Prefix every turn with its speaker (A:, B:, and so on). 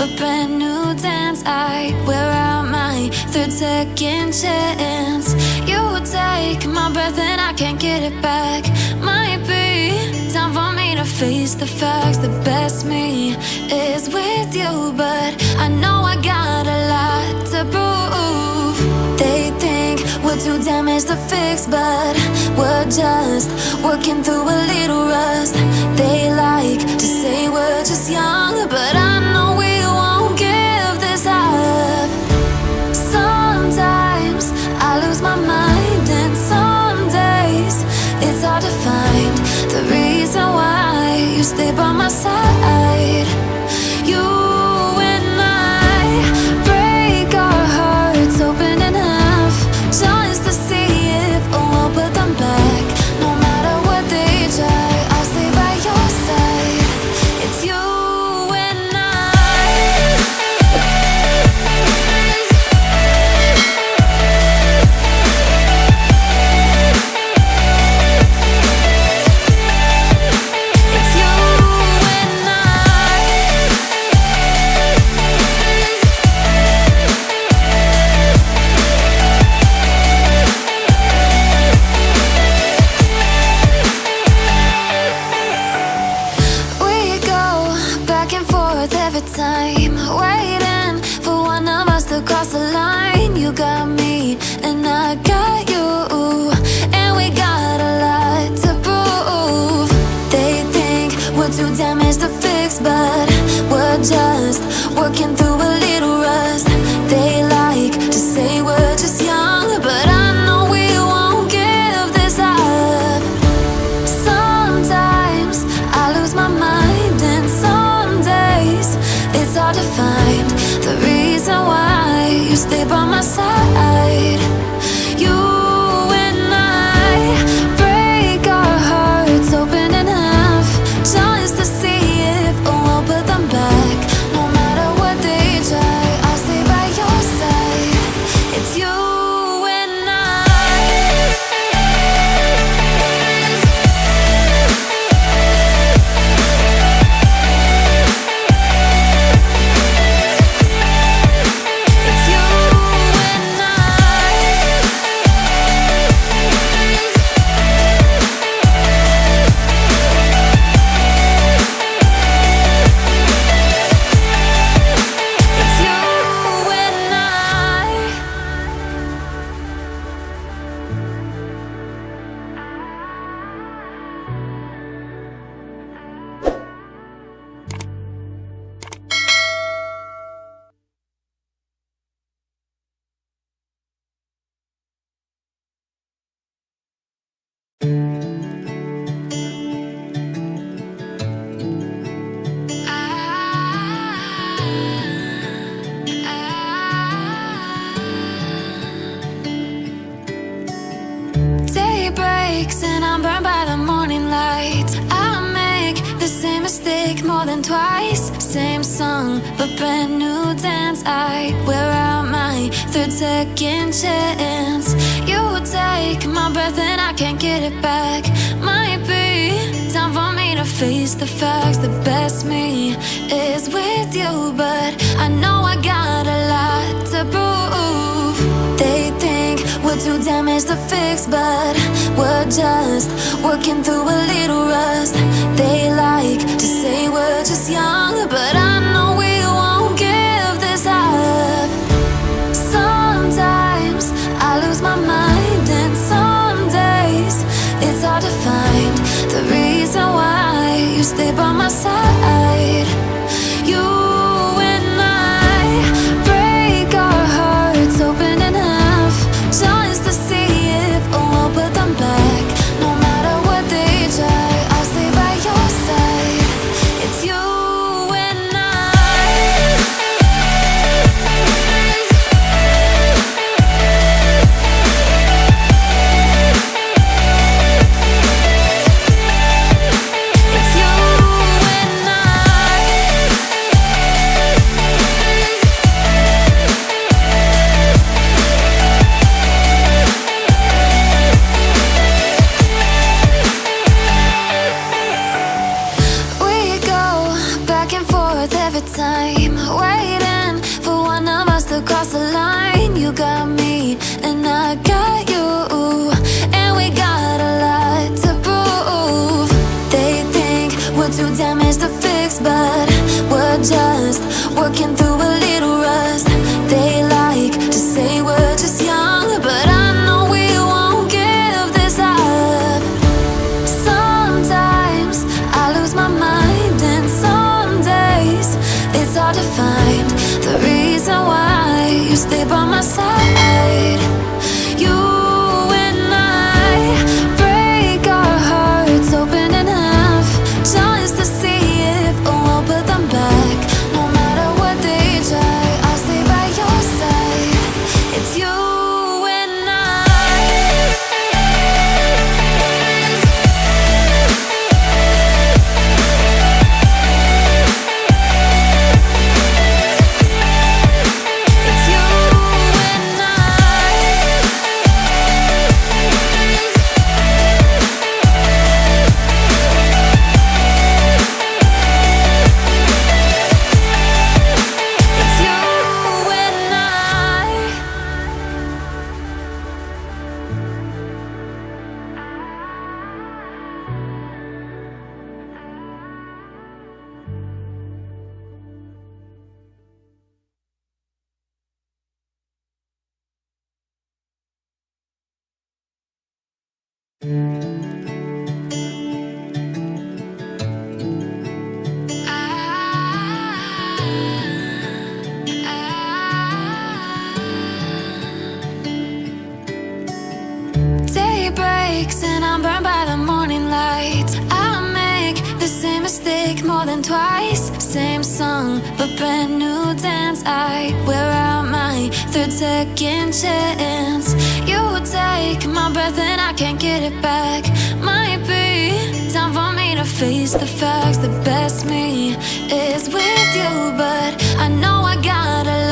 A: a brand new dance. I wear out my third second chance. You take my breath and I can't get it back. Might be time for me to face the facts. The best me is with you, but I know I got a lot to prove. They think we're too damaged to fix, but we're just working through a little rust. They like to say we're just young, but I know we won't give this up. Sometimes I lose my mind, and some days it's hard to find the reason why you stay by my side. You and I break our hearts open in half, just to see if we'll put them back. No matter what they try, I'll stay by your side. It's you and I. It's you and I. We go back and forth every time, waiting for one of us to cross the line. You got me and I got you, and we got a lot to prove. They think we're too damaged to fix, but we're just working through a little rust. They like to say we're just young, but I know we won't give this up. Sometimes I lose my mind, and some days it's hard to find the reason why you stay by my side. You and I break our hearts open in half, just to see if we'll put them back. No matter what they try, I'll stay by your side. It's you and I. It's you and I. It's you and I. Day breaks and I'm burned by the morning light. I make the same mistake more than twice. Same song, but brand new dance. I wear out my third second chance. You take my breath and I can't get it back. Might be time for me to face the facts. The best me is with you, but I know I got a lot to prove. They think we're too damaged to fix, but we're just working through a little rust. They like to say we're just young, but I know we won't give this up. Sometimes I lose my mind, and some days it's hard to find the reason why you stay by my side. You and I break our hearts open in half, just to see if we'll put them back. No matter what they try, I'll stay by your side. It's you and I. It's you managed to fix, but we're just working through a little rust. They like to say we're just young, but I know we won't give this up. Sometimes I lose my mind, and some days it's hard to find the reason why you stay by my side. You and I break our hearts open in half, just to see if we'll put them back. No matter what they try, I'll stay by your side. It's you and I. It's you and I. It's you and I. Day breaks and I'm burned by the morning light. I make the same mistake more than twice. Same song, but brand new dance. I wear out my third second chance. You take my breath and I can't get it back. Might be time for me to face the facts. The best me is with you, but I know I gotta